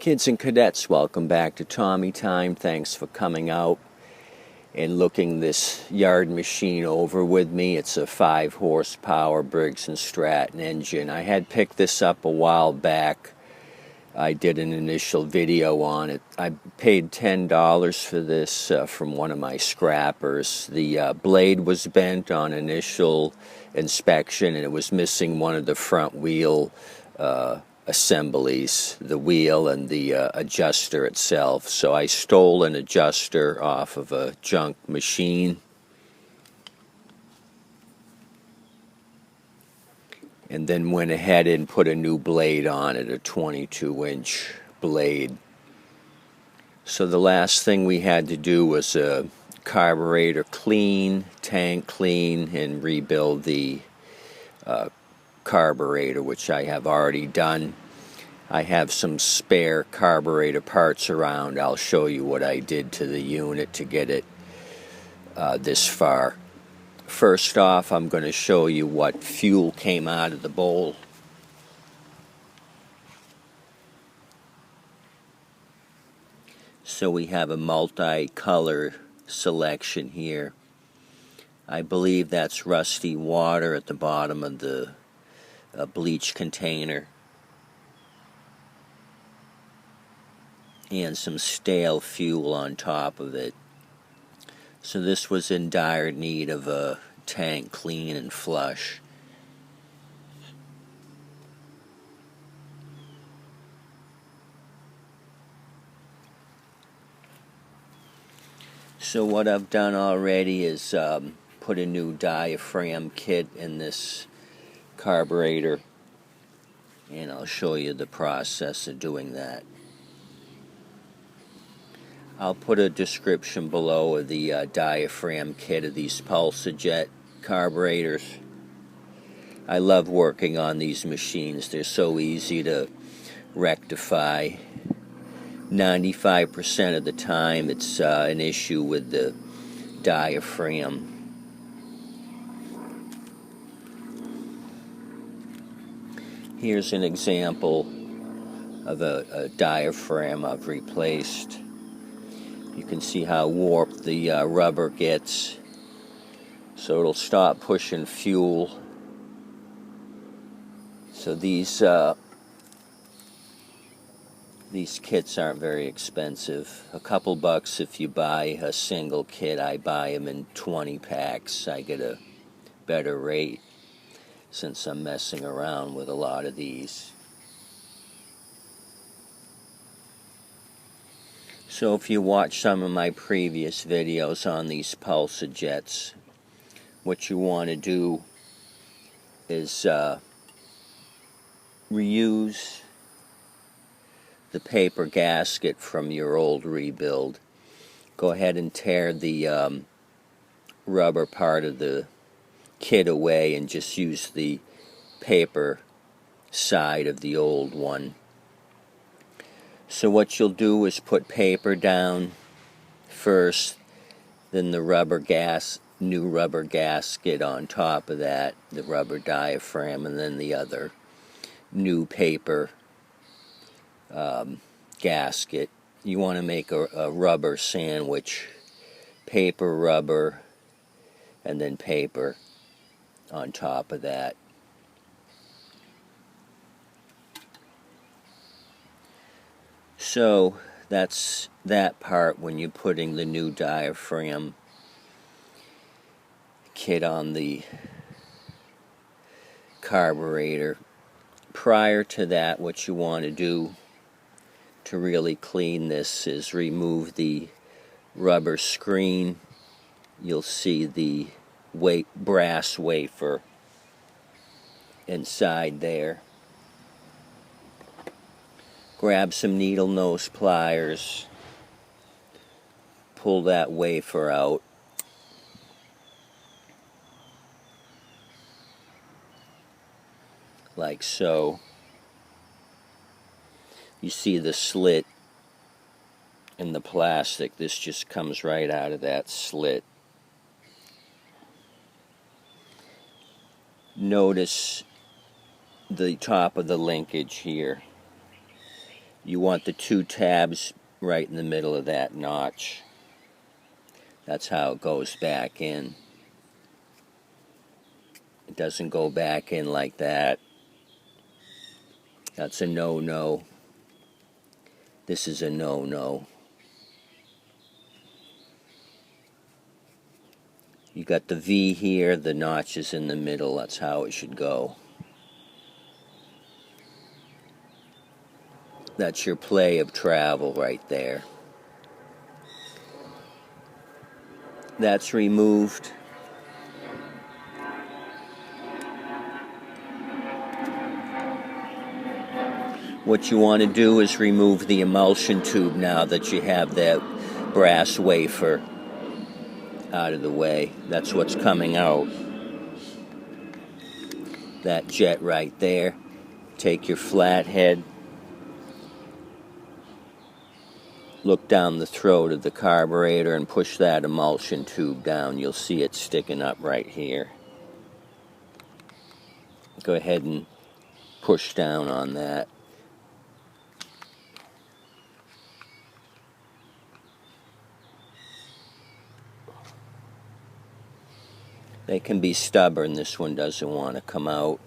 Kids and cadets, welcome back to Tommy Time. Thanks for coming out and looking this yard machine over with me. It's a 5 horsepower Briggs-Stratton engine. I had picked this up a while back. I did an initial video on it. I paid $10 for this from one of my scrappers. The blade was bent on initial inspection, and it was missing one of the front wheel assemblies, the wheel and the adjuster itself. So I stole an adjuster off of a junk machine and then went ahead and put a new blade on it, a 22-inch blade. So the last thing we had to do was a carburetor clean, tank clean, and rebuild the carburetor, which I have already done. I have some spare carburetor parts around. I'll show you what I did to the unit to get it this far. First off, I'm going to show you what fuel came out of the bowl. So we have a multi-color selection here. I believe that's rusty water at the bottom of the bleach container, and some stale fuel on top of it. So this was in dire need of a tank clean and flush. So what I've done already is put a new diaphragm kit in this carburetor, and I'll show you the process of doing that. I'll put a description below of the diaphragm kit of these Pulsajet carburetors. I love working on these machines. They're so easy to rectify. 95% of the time it's an issue with the diaphragm. Here's an example of a diaphragm I've replaced. You can see how warped the rubber gets. So it'll stop pushing fuel. So these kits aren't very expensive. A couple bucks if you buy a single kit. I buy them in 20 packs. I get a better rate since I'm messing around with a lot of these. So if you watch some of my previous videos on these Pulsajets, what you want to do is reuse the paper gasket from your old rebuild. Go ahead and tear the rubber part of the kit away and just use the paper side of the old one. So what you'll do is put paper down first, then the new rubber gasket on top of that, the rubber diaphragm, and then the other new paper gasket. You want to make a rubber sandwich. Paper, rubber, and then paper on top of that. So that's that part when you're putting the new diaphragm kit on the carburetor. Prior to that, what you want to do to really clean this is remove the rubber screen. You'll see the brass wafer inside there. Grab some needle nose pliers, pull that wafer out, like so. You see the slit in the plastic. This just comes right out of that slit. Notice the top of the linkage here. You want the two tabs right in the middle of that notch. That's how it goes back in. It doesn't go back in like that. That's a no-no. This is a no-no. You got the V here, the notch is in the middle. That's how it should go. That's your play of travel right there. That's removed. What you want to do is remove the emulsion tube now that you have that brass wafer out of the way. That's what's coming out. That jet right there. Take your flathead, look down the throat of the carburetor and push that emulsion tube down. You'll see it sticking up right here. Go ahead and push down on that. They can be stubborn. This one doesn't want to come out.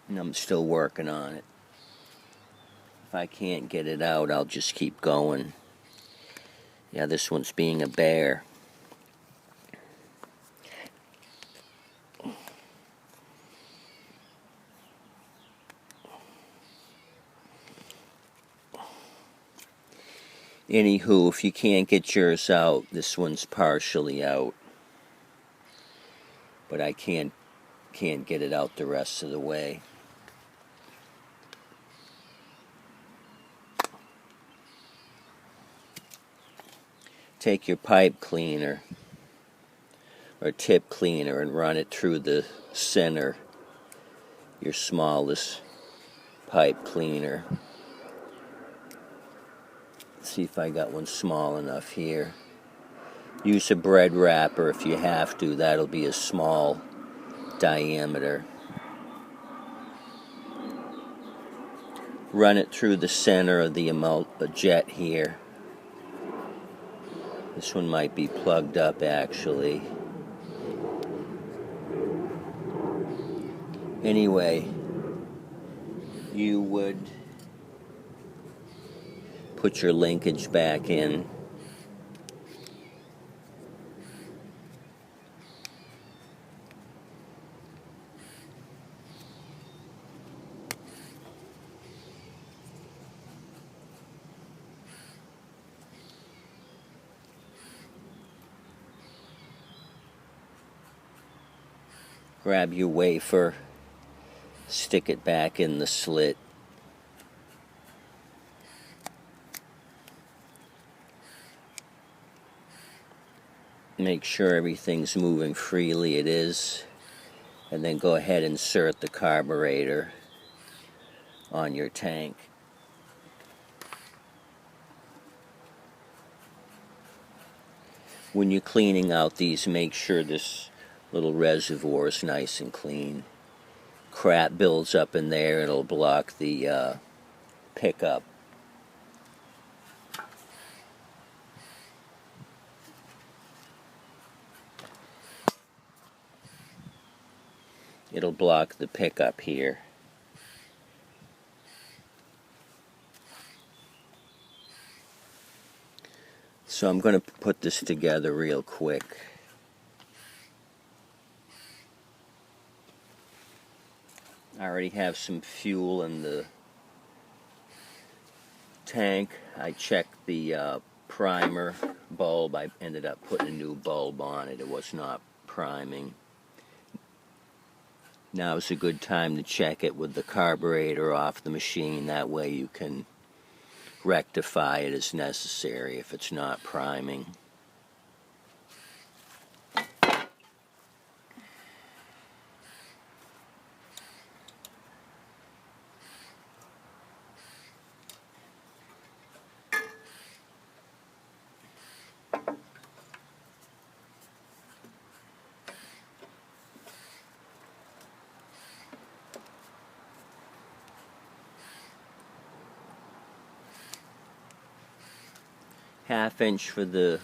And I'm still working on it. If I can't get it out, I'll just keep going. Yeah, this one's being a bear. Anywho, if you can't get yours out, this one's partially out. But I can't get it out the rest of the way. Take your pipe cleaner or tip cleaner and run it through the center, your smallest pipe cleaner. Let's see if I got one small enough here. Use a bread wrapper if you have to. That'll be a small diameter. Run it through the center of the jet here. This one might be plugged up actually. Anyway, you would put your linkage back in. Grab your wafer, stick it back in the slit. Make sure everything's moving freely. It is. And then go ahead and insert the carburetor on your tank. When you're cleaning out these, make sure this little reservoir is nice and clean. Crap builds up in there, it'll block the pickup. It'll block the pickup here. So I'm going to put this together real quick. I already have some fuel in the tank. I checked the primer bulb. I ended up putting a new bulb on it. It was not priming. Now is a good time to check it with the carburetor off the machine. That way you can rectify it as necessary if it's not priming. 1/2 inch for the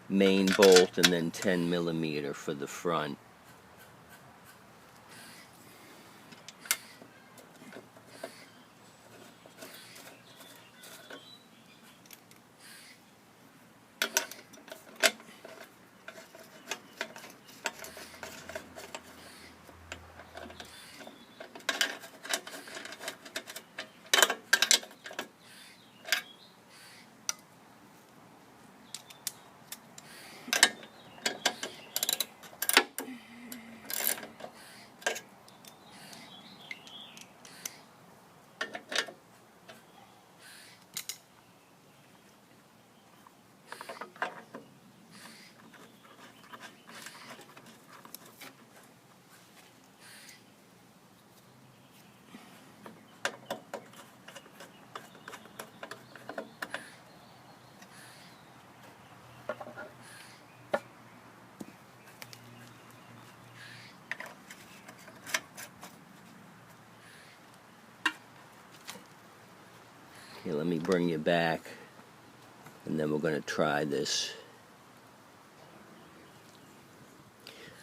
main bolt and then 10 millimeter for the front. Okay, let me bring you back, and then we're going to try this.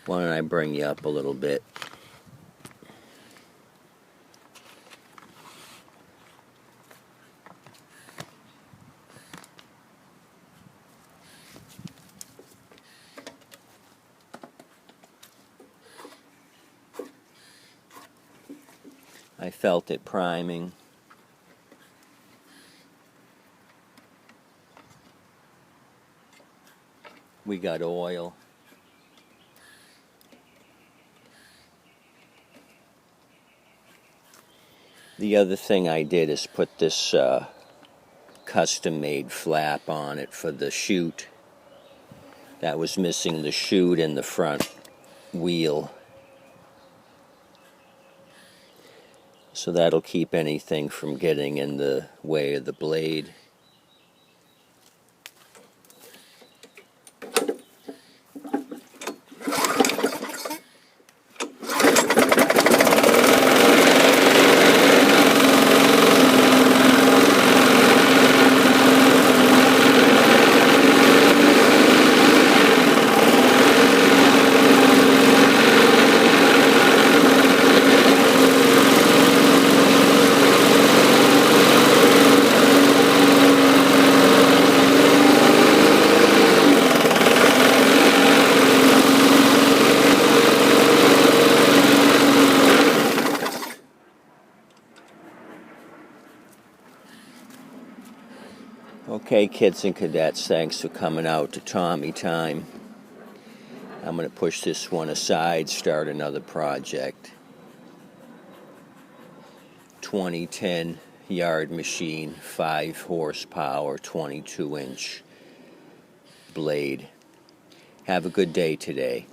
Why don't I bring you up a little bit? I felt it priming. We got oil. The other thing I did is put this custom-made flap on it for the chute. That was missing the chute and the front wheel. So that'll keep anything from getting in the way of the blade. Okay, kids and cadets, thanks for coming out to Tommy Time. I'm going to push this one aside, start another project. 2010 yard machine, 5 horsepower, 22-inch blade. Have a good day today.